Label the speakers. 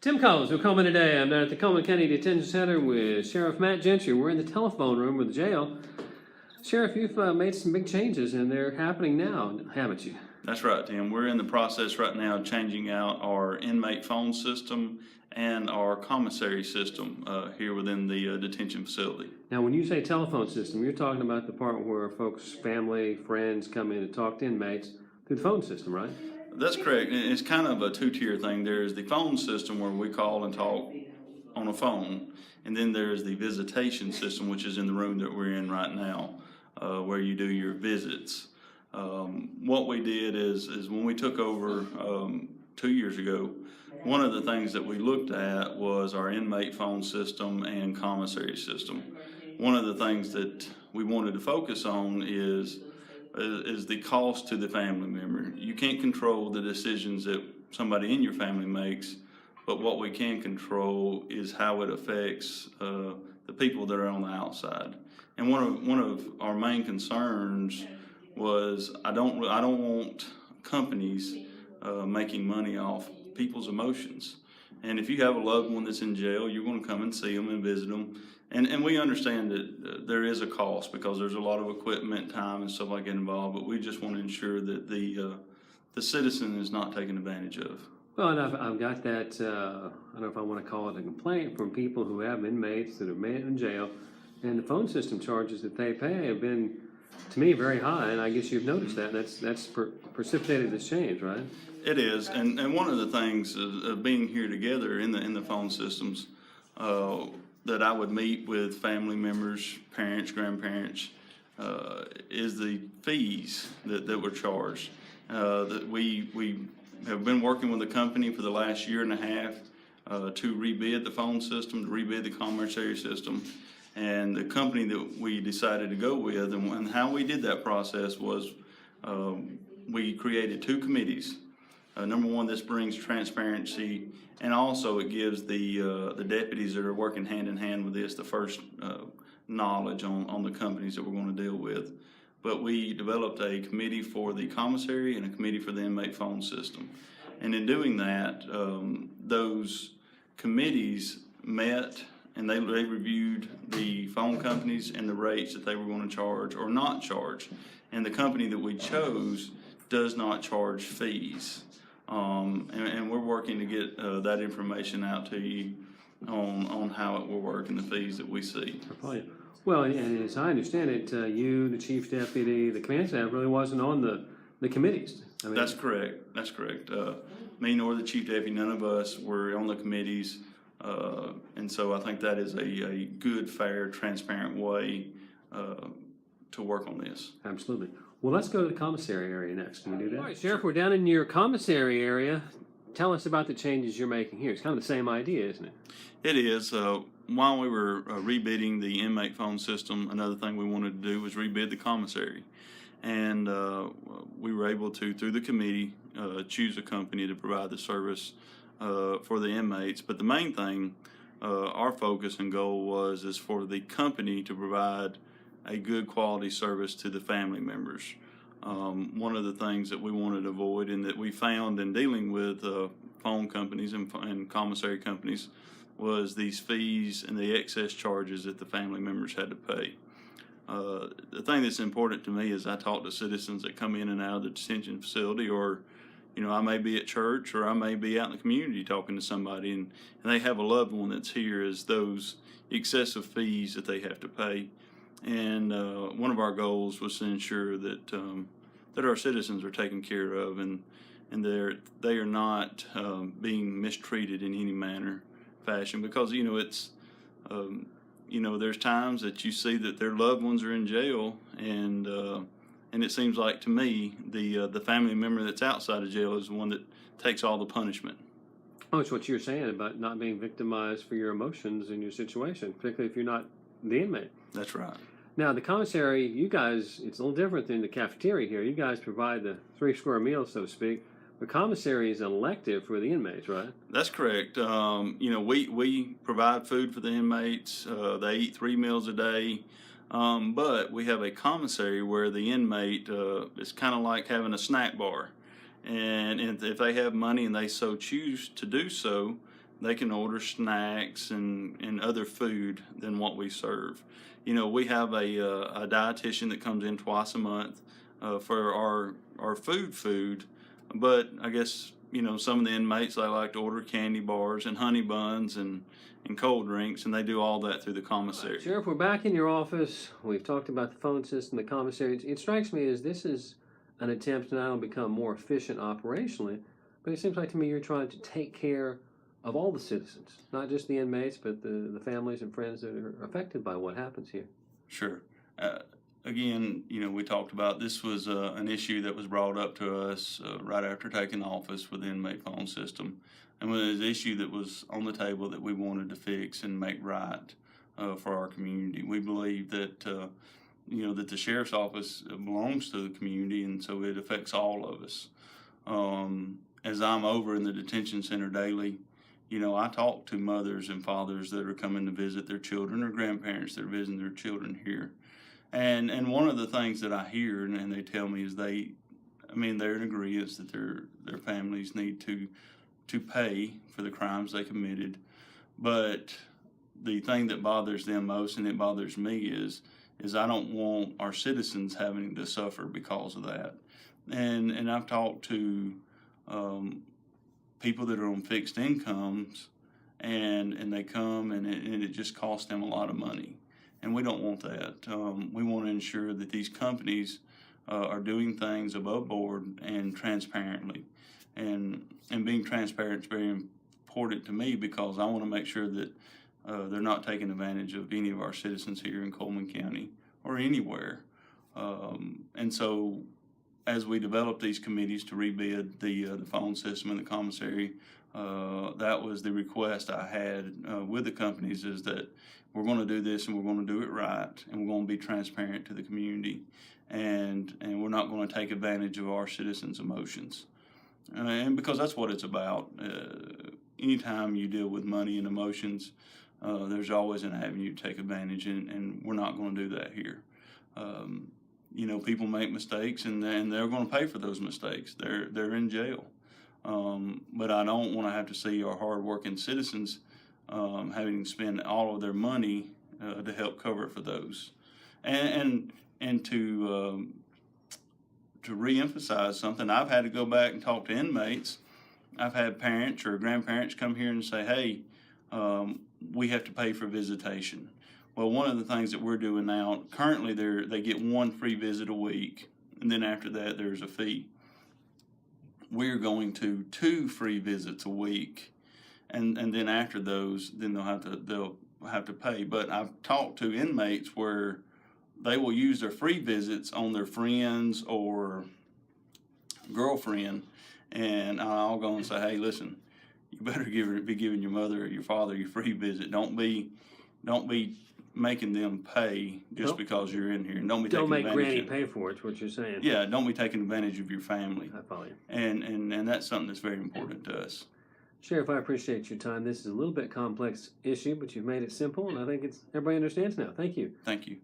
Speaker 1: Tim Collins with Cullman today. I'm down at the Cullman County Detention Center with Sheriff Matt Gentry. We're in the telephone room with the jail. Sheriff, you've made some big changes, and they're happening now, haven't you?
Speaker 2: That's right, Tim. We're in the process right now of changing out our inmate phone system and our commissary system here within the detention facility.
Speaker 1: Now, when you say telephone system, you're talking about the part where folks, family, friends come in and talk to inmates through the phone system, right?
Speaker 2: That's correct. It's kind of a two-tier thing. There's the phone system where we call and talk on a phone, and then there's the visitation system, which is in the room that we're in right now, where you do your visits. What we did is when we took over 2 years ago, one of the things that we looked at was our inmate phone system and commissary system. One of the things that we wanted to focus on is the cost to the family member. You can't control the decisions that somebody in your family makes, but what we can control is how it affects the people that are on the outside. And one of our main concerns was I don't want companies making money off people's emotions. And if you have a loved one that's in jail, you're going to come and see them and visit them. And we understand that there is a cost because there's a lot of equipment, time, and stuff like that involved. But we just want to ensure that the citizen is not taken advantage of.
Speaker 1: Well, and I've got that, I don't know if I want to call it a complaint from people who have inmates that are in jail, and the phone system charges that they pay have been, to me, very high, and I guess you've noticed that. That's precipitated this change, right?
Speaker 2: It is, and one of the things of being here together in the phone systems, that I would meet with family members, parents, grandparents, is the fees that were charged. That we have been working with the company for the last year and a half to rebid the phone system, to rebid the commissary system. And the company that we decided to go with, and how we did that process was we created two committees. Number one, this brings transparency, and also it gives the deputies that are working hand in hand with this the first knowledge on the companies that we're going to deal with. But we developed a committee for the commissary and a committee for the inmate phone system. And in doing that, those committees met and they reviewed the phone companies and the rates that they were going to charge or not charge. And the company that we chose does not charge fees. And we're working to get that information out to you on how it will work and the fees that we see.
Speaker 1: Well, and as I understand it, you, the chief deputy, the command staff really wasn't on the committees. I mean,
Speaker 2: that's correct. That's correct. Me nor the chief deputy, none of us were on the committees. And so I think that is a good, fair, transparent way to work on this.
Speaker 1: Absolutely. Well, let's go to the commissary area next. Can we do that? All right, Sheriff, we're down in your commissary area. Tell us about the changes you're making here. It's kind of the same idea, isn't it?
Speaker 2: It is. While we were rebidding the inmate phone system, another thing we wanted to do was rebid the commissary. And we were able to, through the committee, choose a company to provide the service for the inmates. But the main thing, our focus and goal is for the company to provide a good quality service to the family members. One of the things that we wanted to avoid and that we found in dealing with phone companies and commissary companies was these fees and the excess charges that the family members had to pay. The thing that's important to me is I talk to citizens that come in and out of the detention facility, or I may be at church or I may be out in the community talking to somebody, and they have a loved one that's here, is those excessive fees that they have to pay. And one of our goals was to ensure that our citizens are taken care of and they are not being mistreated in any manner, fashion, because it's there's times that you see that their loved ones are in jail, and it seems like to me the family member that's outside of jail is the one that takes all the punishment.
Speaker 1: Oh, it's what you're saying about not being victimized for your emotions in your situation, particularly if you're not the inmate.
Speaker 2: That's right.
Speaker 1: Now, the commissary, you guys, it's a little different than the cafeteria here. You guys provide the 3 square meals, so to speak. The commissary is an elective for the inmates, right?
Speaker 2: That's correct. We provide food for the inmates. They eat 3 meals a day. But we have a commissary where the inmate is kind of like having a snack bar. And if they have money and they so choose to do so, they can order snacks and other food than what we serve. You know, we have a dietitian that comes in twice a month for our food, but I guess, you know, some of the inmates, they like to order candy bars and honey buns and cold drinks, and they do all that through the commissary.
Speaker 1: Sheriff, we're back in your office. We've talked about the phone system, the commissary. It strikes me as this is an attempt to not only become more efficient operationally, but it seems like to me you're trying to take care of all the citizens, not just the inmates, but the families and friends that are affected by what happens here.
Speaker 2: Sure. Again, you know, we talked about this was an issue that was brought up to us right after taking office with the inmate phone system, and was an issue that was on the table that we wanted to fix and make right for our community. We believe that you know, that the sheriff's office belongs to the community, and so it affects all of us. As I'm over in the detention center daily, you know, I talk to mothers and fathers that are coming to visit their children, or grandparents that are visiting their children here. And one of the things that I hear and they tell me is they're in agreement that their families need to pay for the crimes they committed. But the thing that bothers them most, and it bothers me, is I don't want our citizens having to suffer because of that. And I've talked to people that are on fixed incomes, and they come and it just costs them a lot of money, and we don't want that. We want to ensure that these companies are doing things above board and transparently, and being transparent is very important to me, because I want to make sure that they're not taking advantage of any of our citizens here in Cullman County or anywhere. And so, as we develop these committees to rebid the phone system and the commissary, that was the request I had with the companies, is that we're going to do this and we're going to do it right, and we're going to be transparent to the community, and we're not going to take advantage of our citizens' emotions. And because that's what it's about. Anytime you deal with money and emotions, there's always an avenue to take advantage, and we're not going to do that here. You know, people make mistakes, and they're going to pay for those mistakes. They're in jail. But I don't want to have to see our hardworking citizens having to spend all of their money to help cover for those. And to reemphasize something, I've had to go back and talk to inmates. I've had parents or grandparents come here and say, hey, we have to pay for visitation. Well, one of the things that we're doing now, currently they get one free visit a week, and then after that there's a fee. We're going to 2 free visits a week, and then after those, then they'll have to pay. But I've talked to inmates where they will use their free visits on their friends or girlfriend, and I'll go and say, hey, listen, you better be giving your mother or your father your free visit. Don't be making them pay just because you're in here, and don't
Speaker 1: make Granny pay for it. Is what you're saying?
Speaker 2: Yeah, don't be taking advantage of your family.
Speaker 1: I follow you.
Speaker 2: And that's something that's very important to us.
Speaker 1: Sheriff, I appreciate your time. This is a little bit complex issue, but you've made it simple, and I think everybody understands now. Thank you.
Speaker 2: Thank you.